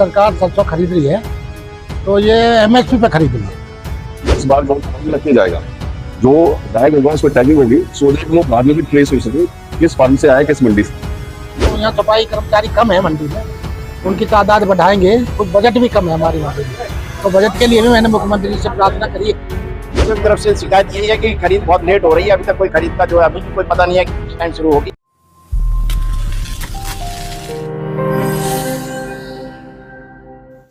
सरकार सरसों खरीद रही है तो ये एमएसपी पे खरीद रही है। इस बार बहुत लगते जाएगा, जो बैग होगा उस पर टैगिंग होगी, सो दैट वो बाद में भी ट्रेस हो सके किस फार्म से आया, किस मंडी से। तो यहाँ सफाई कर्मचारी कम है मंडी में, उनकी तादाद बढ़ाएंगे। कुछ बजट भी कम है हमारी मंडी में, तो बजट के लिए भी मैंने मुख्यमंत्री से प्रार्थना करी है। की तरफ से शिकायत यही है कि खरीद बहुत लेट हो रही है, अभी तक कोई खरीद का जो है अभी भी कोई पता नहीं है कि किस टाइम शुरू होगी।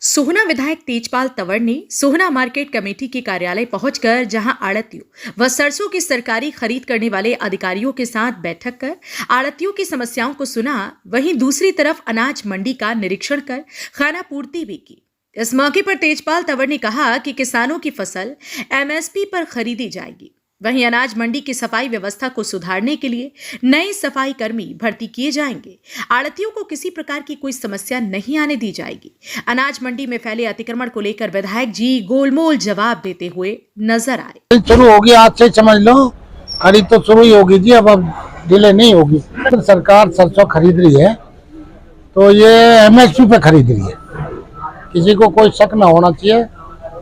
सोहना विधायक तेजपाल तंवर ने सोहना मार्केट कमेटी के कार्यालय पहुंचकर जहां आड़तियों व सरसों की सरकारी खरीद करने वाले अधिकारियों के साथ बैठक कर आड़तियों की समस्याओं को सुना, वहीं दूसरी तरफ अनाज मंडी का निरीक्षण कर खानापूर्ति भी की। इस मौके पर तेजपाल तंवर ने कहा कि किसानों की फसल एमएसपी पर खरीदी जाएगी। वहीं अनाज मंडी की सफाई व्यवस्था को सुधारने के लिए नए सफाई कर्मी भर्ती किए जाएंगे। आड़तियों को किसी प्रकार की कोई समस्या नहीं आने दी जाएगी। अनाज मंडी में फैले अतिक्रमण को लेकर विधायक जी गोलमोल जवाब देते हुए नजर आए। शुरू होगी आज से, समझ लो खरीद तो शुरू ही होगी जी, अब डिले नहीं होगी। तो सरकार सरसों खरीद रही है तो ये एमएसपी पे खरीद रही है। किसी को कोई शक ना होना चाहिए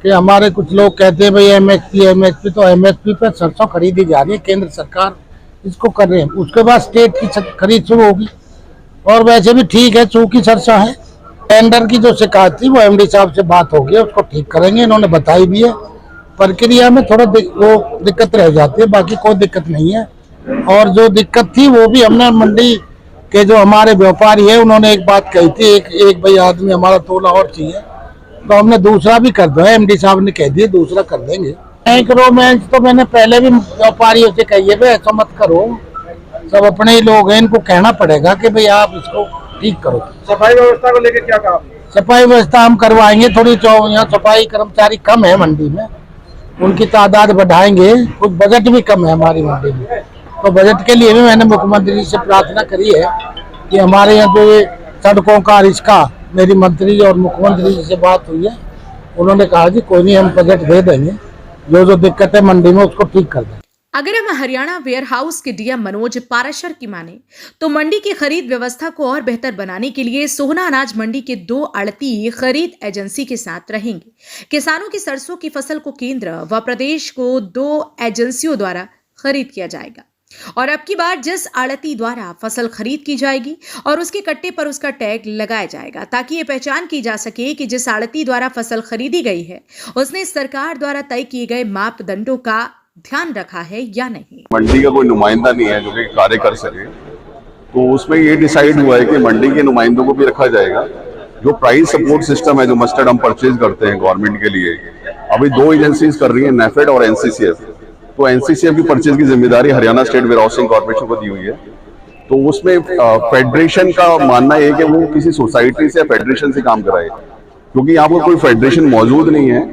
कि हमारे कुछ लोग कहते हैं भाई एमएसपी, तो एमएसपी पे सरसों खरीदी जा रही है। केंद्र सरकार इसको कर रहे हैं, उसके बाद स्टेट की खरीद शुरू होगी। और वैसे भी ठीक है, चूंकि सरसों है। टेंडर की जो शिकायत थी वो एमडी साहब से बात हो गई, उसको ठीक करेंगे, इन्होंने बताई भी है। प्रक्रिया में थोड़ा वो दिक्कत रह जाती है, बाकी कोई दिक्कत नहीं है। और जो दिक्कत थी वो भी हमने मंडी के जो हमारे व्यापारी है उन्होंने एक बात कही थी, एक भाई आदमी हमारा तोला और चाहिए, तो हमने दूसरा भी कर दो, एमडी साहब ने कह दिया दूसरा कर देंगे। एंकरोमेंट तो मैंने पहले भी व्यापारियों से कही है भाई ऐसा मत करो, सब अपने ही लोग हैं, इनको कहना पड़ेगा कि भाई आप इसको ठीक करो। सफाई व्यवस्था को लेकर क्या कहा? सफाई व्यवस्था हम करवाएंगे, थोड़ी यहाँ सफाई कर्मचारी कम है मंडी में, उनकी तादाद बढ़ाएंगे। कुछ बजट भी कम है हमारी मंडी में, तो बजट के लिए भी मैंने मुख्यमंत्री से प्रार्थना करी है कि हमारे यहाँ जो ये सड़कों का रिश्का, मेरी मंत्री और मुख्यमंत्री जी से बात हुई है, उन्होंने कहा कि कोई नहीं, हम बजट दे देंगे, जो दिक्कत है मंडी में उसको ठीक कर देंगे। अगर हम हरियाणा वेयर हाउस के डीएम मनोज पाराशर की माने तो मंडी की खरीद व्यवस्था को और बेहतर बनाने के लिए सोहना अनाज मंडी के 2 आड़ती खरीद एजेंसी के साथ रहेंगे। किसानों की सरसों की फसल को केंद्र व प्रदेश को 2 एजेंसियों द्वारा खरीद किया जाएगा। और अब की बार जिस आड़ती द्वारा फसल खरीद की जाएगी और उसके कट्टे पर उसका टैग लगाया जाएगा, ताकि ये पहचान की जा सके कि जिस आड़ती द्वारा फसल खरीदी गई है उसने सरकार द्वारा तय किए गए मापदंडों का ध्यान रखा है या नहीं। मंडी का कोई नुमाइंदा नहीं है जो कि कार्य कर सके, तो उसमें ये डिसाइड हुआ है कि मंडी के नुमाइंदों को भी रखा जाएगा। जो प्राइस सपोर्ट सिस्टम है, जो मस्टर्ड हम परचेज करते हैं गवर्नमेंट के लिए, अभी 2 एजेंसीज कर रही है, नेफेड और एनसीसीएफ। तो एनसीसीएफ की परचेज की जिम्मेदारी Haryana state warehousing corporation को दी हुई है। तो उसमें फेडरेशन का मानना है कि वो किसी सोसाइटी से या फेडरेशन से काम कराए, क्योंकि यहाँ पर कोई फेडरेशन मौजूद नहीं है।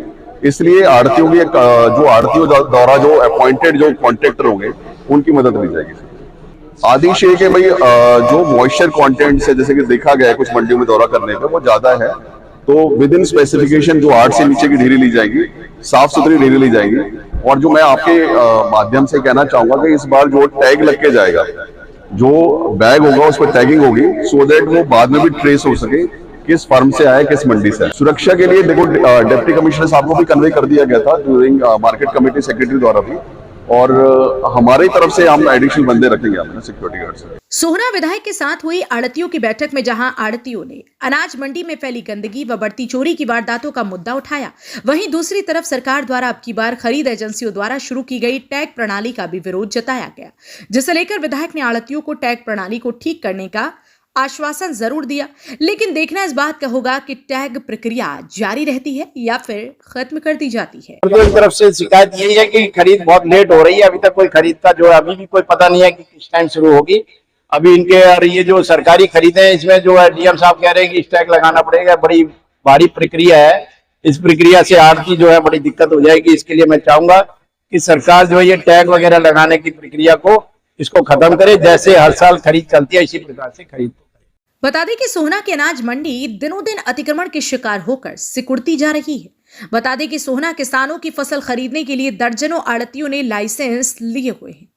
इसलिए आड़तियों की जो आड़तियों द्वारा जो अपॉइंटेड जो कॉन्ट्रैक्टर होंगे उनकी मदद ली जाएगी। आदेश है कि भाई जो मॉइस्चर कंटेंट है, जैसे कि देखा गया है कुछ मंडियों में दौरा करने पे, वो ज्यादा है, तो विद इन स्पेसिफिकेशन जो 8 से नीचे की ढेरी ली जाएगी, साफ सुथरी ढेरी ली जाएगी। और जो मैं आपके माध्यम से कहना चाहूंगा कि इस बार जो टैग लग के जाएगा, जो बैग होगा उस पर टैगिंग होगी, सो दैट वो बाद में भी ट्रेस हो सके किस फर्म से आया, किस मंडी से। सुरक्षा के लिए देखो डिप्टी कमिश्नर साहब को भी कन्वे कर दिया गया था ड्यूरिंग मार्केट कमेटी सेक्रेटरी द्वारा भी, और हमारी तरफ से हम एडिशनल बंदे रखेंगे अपने सिक्योरिटी गार्ड से। सोहना विधायक के साथ हुई आड़तियों की बैठक में जहां आड़तियों ने अनाज मंडी में फैली गंदगी व बढ़ती चोरी की वारदातों का मुद्दा उठाया, वहीं दूसरी तरफ सरकार द्वारा अब की बार खरीद एजेंसियों द्वारा शुरू की गई टैग प्रणाली का भी विरोध जताया गया, जिसे लेकर विधायक ने आड़तियों को टैग प्रणाली को ठीक करने का आश्वासन जरूर दिया, लेकिन देखना इस बात का होगा कि टैग प्रक्रिया जारी रहती है या फिर खत्म कर दी जाती है। की तरफ से शिकायत यही है कि खरीद बहुत लेट हो रही है, अभी तक कोई खरीद का जो है अभी भी कोई पता नहीं है कि किस टाइम शुरू होगी। अभी इनके और ये जो सरकारी खरीदे हैं, इसमें जो है डीएम साहब कह रहे हैं कि टैग लगाना पड़ेगा, बड़ी भारी प्रक्रिया है। इस प्रक्रिया से आड़ती जो है बड़ी दिक्कत हो जाएगी। इसके लिए मैं चाहूंगा कि सरकार जो है ये टैग वगैरह लगाने की प्रक्रिया को इसको खत्म करे, जैसे हर साल खरीद चलती है इसी प्रकार से खरीद। बता दें कि सोहना की अनाज मंडी दिनों दिन अतिक्रमण के शिकार होकर सिकुड़ती जा रही है। बता दें कि सोहना किसानों की फसल खरीदने के लिए दर्जनों आड़तियों ने लाइसेंस लिए हुए हैं,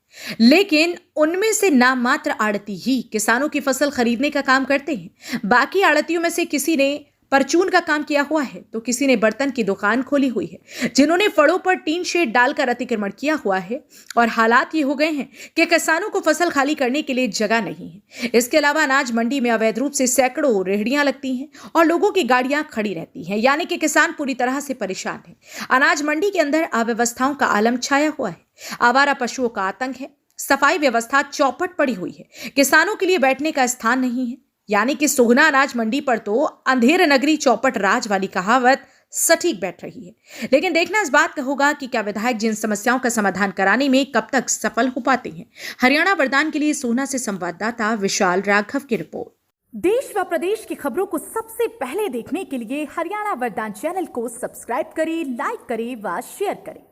लेकिन उनमें से नाम मात्र आड़ती ही किसानों की फसल खरीदने का काम करते हैं। बाकी आड़तियों में से किसी ने परचून का काम किया हुआ है, तो किसी ने बर्तन की दुकान खोली हुई है, जिन्होंने फड़ों पर टीन शेड डालकर अतिक्रमण किया हुआ है। और हालात ये हो गए हैं कि किसानों को फसल खाली करने के लिए जगह नहीं है। इसके अलावा अनाज मंडी में अवैध रूप से सैकड़ों रेहड़ियां लगती हैं और लोगों की गाड़ियां खड़ी रहती हैं, यानी कि किसान पूरी तरह से परेशान है। अनाज मंडी के अंदर अव्यवस्थाओं का आलम छाया हुआ है। आवारा पशुओं का आतंक है। सफाई व्यवस्था चौपट पड़ी हुई है। किसानों के लिए बैठने का स्थान नहीं है। यानी कि सोहना अनाज मंडी पर तो अंधेर नगरी चौपट राज वाली कहावत सटीक बैठ रही है। लेकिन देखना इस बात का होगा कि क्या विधायक जिन समस्याओं का समाधान कराने में कब तक सफल हो पाते हैं। हरियाणा वरदान के लिए सोहना से संवाददाता विशाल राघव की रिपोर्ट। देश व प्रदेश की खबरों को सबसे पहले देखने के लिए हरियाणा वरदान चैनल को सब्सक्राइब करें, लाइक करें व शेयर करें।